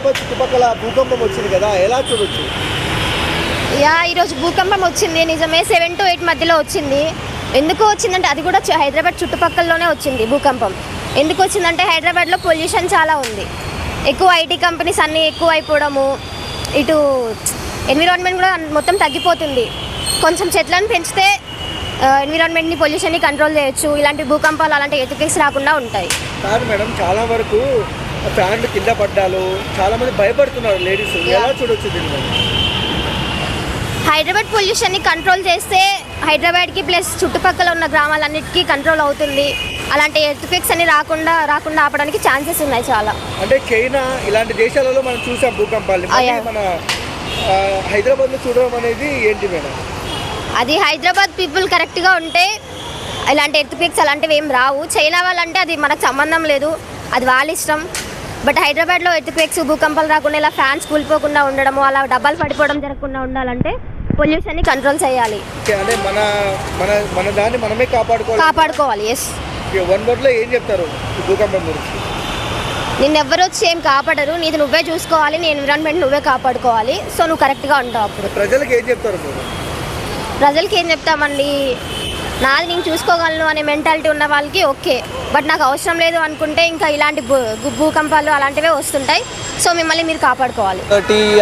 హైదరాబాద్ చుట్టుపక్కల భూకంపం వచ్చింది కదా, ఎలా చూడొచ్చు? ఈరోజు భూకంపం వచ్చింది నిజమే, 7 to 8 మధ్యలో వచ్చింది. ఎందుకు వచ్చిందంటే అది కూడా హైదరాబాద్ చుట్టుపక్కలలోనే వచ్చింది భూకంపం. ఎందుకు వచ్చిందంటే హైదరాబాద్లో పొల్యూషన్ చాలా ఉంది, ఎక్కువ ఐటీ కంపెనీస్ అన్నీ ఎక్కువ అయిపోవడము, ఇటు ఎన్విరాన్మెంట్ కూడా మొత్తం తగ్గిపోతుంది. కొంచెం చెట్లను పెంచితే ఎన్విరాన్మెంట్ని పొల్యూషన్ని కంట్రోల్ చేయొచ్చు, ఇలాంటి భూకంపాలు అలాంటి ఎర్త్క్వేక్స్ రాకుండా ఉంటాయి. కాదు మేడం, చాలా వరకు ఫ్యాన్లు కింద పడ్డాలు, చాలా మంది భయపడుతున్నారు లేడీస్, ఎలా చూడొచ్చు దీన్ని? హైదరాబాద్ పొల్యూషన్ని కంట్రోల్ చేస్తే హైదరాబాద్కి ప్లస్ చుట్టుపక్కల ఉన్న గ్రామాలన్నిటికీ కంట్రోల్ అవుతుంది. అలాంటి ఎర్త్క్వేక్స్ అన్ని రాకుండా ఆపడానికి ఛాన్సెస్ ఉన్నాయి చాలా. అంటే చైనా ఇలాంటి దేశాలలో మనం చూసాం భూకంపాలు, మన హైదరాబాద్లో చూడడం అనేది ఏంటి మేడం? అది హైదరాబాద్ పీపుల్ కరెక్ట్గా ఉంటే ఇలాంటి ఎర్త్క్వేక్స్ అలాంటివి ఏం రావు. చైనా వాళ్ళంటే అది మనకు సంబంధం లేదు, అది వాళ్ళ ఇష్టం. బట్ హైదరాబాద్లో ఎర్త్క్వేక్స్ భూకంపాలు రాకుండా ఇలా ఫ్యాన్స్ కూలిపోకుండా ఉండడము, అలా డబ్బాలు పడిపోవడం జరగకుండా ఉండాలంటే పొల్యూషన్ని కంట్రోల్ చేయాలి. అంటే మన దాన్ని మనమే కాపాడుకోవాలి. ఎస్. వన్ వర్డ్లో ఏం చెప్తారు భూకంపం గురించి? నిన్నెవ్వరు వచ్చి ఏం కాపాడరు, నీది నువ్వే చూసుకోవాలి, నీ ఎన్విరాన్మెంట్ నువ్వే కాపాడుకోవాలి. సో నువ్వు కరెక్ట్గా ఉంటావు. అప్పుడు ప్రజలకు ఏం చెప్తారు? ప్రజలకి ఏం చెప్తామండి, నాది నేను చూసుకోగలను అనే మెంటాలిటీ ఉన్న వాళ్ళకి ఓకే, బట్ నాకు అవసరం లేదు అనుకుంటే ఇంకా ఇలాంటి భూకంపాలు అలాంటివే వస్తుంటాయి. సో మిమ్మల్ని మీరు కాపాడుకోవాలి.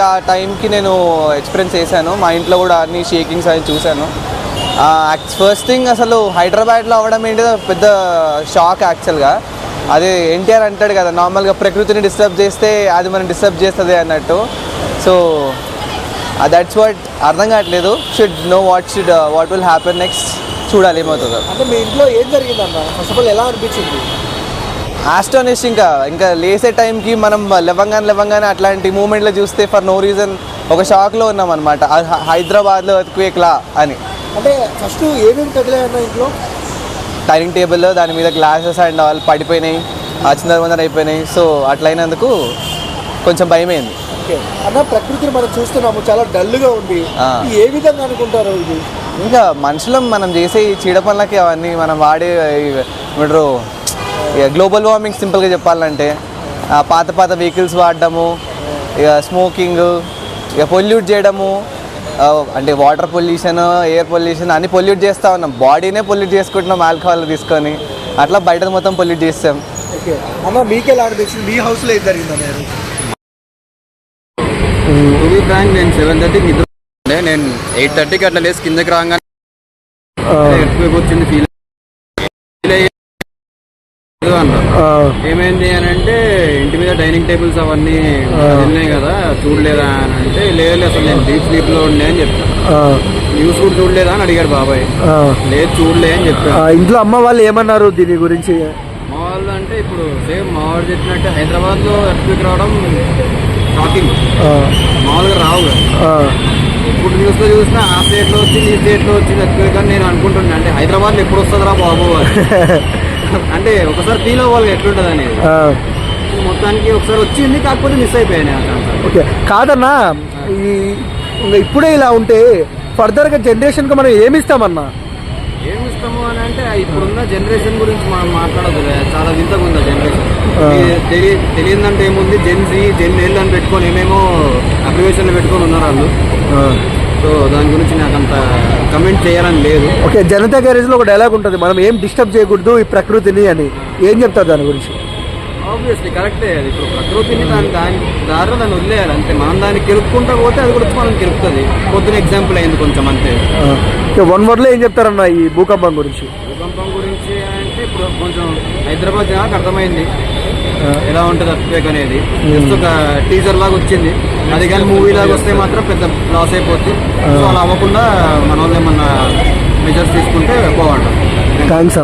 ఆ టైంకి నేను ఎక్స్పీరియన్స్ చేశాను, మా ఇంట్లో కూడా అన్ని షేకింగ్స్ అవి చూశాను. ఫస్ట్ థింగ్ అసలు హైదరాబాద్లో అవ్వడం ఏంటి పెద్ద షాక్ యాక్చువల్గా. అదే ఎన్టీఆర్ అంటాడు కదా, నార్మల్గా ప్రకృతిని డిస్టర్బ్ చేస్తే అది మనం డిస్టర్బ్ చేస్తుంది అన్నట్టు. సో దట్స్ వాట్ అర్థం కావట్లేదు. Should know what will happen next, చూడాలి ఏమవుతుందో. అంటే మీ ఇంట్లో ఏం జరిగిందన్న? ఫస్ట్ ఆఫ్ ఆల్ ఎలా అనిపించింది? ఆస్టానిష్. ఇంకా లేసే టైంకి మనం లేవంగానే అట్లాంటి మూమెంట్లో చూస్తే ఫర్ నో రీజన్ ఒక షాక్లో ఉన్నాం అనమాట, హైదరాబాద్లో ఎర్త్క్వేక్లా అని. అంటే ఫస్ట్ ఏమేమి కదిలాయన్న ఇంట్లో? డైనింగ్ టేబుల్, దాని మీద గ్లాసెస్ అండ్ ఆల్ పడిపోయినాయి, చిందరవందర అయిపోయినాయి. సో అట్లయినందుకు కొంచెం భయమైంది. అన్న, ప్రకృతిని మనం చూస్తున్నాము, చాలా డల్గా ఉంది, ఏ విధంగా అనుకుంటారు ఇది? ఇంకా మనుషులం మనం చేసే ఈ చీడ పనులకి అవన్నీ మనం వాడే ఏమంటారు గ్లోబల్ వార్మింగ్. సింపుల్గా చెప్పాలంటే పాత వెహికల్స్ వాడడము, ఇక స్మోకింగ్, ఇక పొల్యూట్ చేయడము, అంటే వాటర్ పొల్యూషన్, ఎయిర్ పొల్యూషన్ అన్నీ పొల్యూట్ చేస్తూ ఉన్నాం. బాడీనే పొల్యూట్ చేసుకుంటున్నాం ఆల్కహాల్ తీసుకొని, అట్లా బయట మొత్తం పొల్యూట్ చేస్తాం. ఓకే అన్న, మీకు ఎలా అనిపించింది? మీ హౌస్లో ఏం జరిగిందా? నేను 7:30కి నిద్ర, నేను 8:30కి అట్లా లేసి కిందకి రాగానే వచ్చింది ఫీల్ అన్నారు. ఏమైంది అని అంటే ఇంటి మీద డైనింగ్ టేబుల్స్ అవన్నీ ఉన్నాయి కదా, చూడలేదా అని అంటే లేదు అసలు నేను డీప్ స్లీప్ లో ఉండే అని చెప్పాను. న్యూస్ కూడా చూడలేదా అని అడిగాడు బాబాయ్. లేదు చూడలే అని చెప్పాను. ఇంట్లో అమ్మ వాళ్ళు ఏమన్నారు దీని గురించి? మా వాళ్ళు అంటే ఇప్పుడు సేమ్ మా వాడు చెప్పినట్టే హైదరాబాద్ లో ఎర్త్క్వేక్ రావడం షాకింగ్, మామూలుగా రావు కదా. ఇప్పుడు న్యూస్ లో చూసినా ఆ స్టేట్ లో వచ్చింది, ఈ స్టేట్ లో వచ్చింది ఎర్త్క్వేక్ అని నేను అనుకుంటున్నాను. అంటే హైదరాబాద్ లో ఎప్పుడు వస్తుందిరా బాబు అంటే ఒకసారి ఫీల్ అవ్వాలి ఎట్లుంటుంది అనేది. మొత్తానికి ఒకసారి వచ్చింది, కాకపోతే మిస్ అయిపోయాయి. ఓకే కాదన్నా, ఇప్పుడే ఇలా ఉంటే ఫర్దర్గా జనరేషన్కి మనం ఏమిస్తామన్నా? ఏమిస్తాము అని అంటే ఇప్పుడున్న జనరేషన్ గురించి మనం మాట్లాడదు, చాలా వింతగా ఉంది జనరేషన్. తెలియదంటే ఏముంది, జెన్ ఎల్ అని పెట్టుకొని ఏమేమో అబ్రివేషన్లు పెట్టుకొని ఉన్నారు వాళ్ళు. సో దాని గురించి నాకు అంత కమెంట్ చేయాలని లేదు. ఓకే, జనతా గ్యారేజ్లో ఒక డైలాగ్ ఉంటుంది, మనం ఏం డిస్టర్బ్ చేయకూడదు ఈ ప్రకృతిని అని. ఏం చెప్తారు దాని గురించి? ఆబ్వియస్లీ కరెక్టే. అది ఇప్పుడు ప్రకృతిని దాని దారిలో దాన్ని వదిలేయాలి అంతే. మనం దాన్ని కెలుపుకుంటా పోతే అది కూడా మనం కెలుపుతుంది. పొద్దున ఎగ్జాంపుల్ అయింది కొంచెం అంతే. వన్ వర్డ్లో ఏం చెప్తారన్న ఈ భూకంపం గురించి? భూకంపం గురించి అంటే ఇప్పుడు కొంచెం హైదరాబాద్ జనాలకు అర్థమైంది ఎలా ఉంటుంది ఎర్త్క్వేక్ అనేది. జస్ట్ ఒక టీజర్ లాగా వచ్చింది, అది కానీ మూవీ లాగా వస్తే మాత్రం పెద్ద లాస్ అయిపోతుంది. సో అలా అవ్వకుండా మన వాళ్ళు ఏమన్నా మెజర్స్ తీసుకుంటే బాగుంటుంది. థ్యాంక్స్.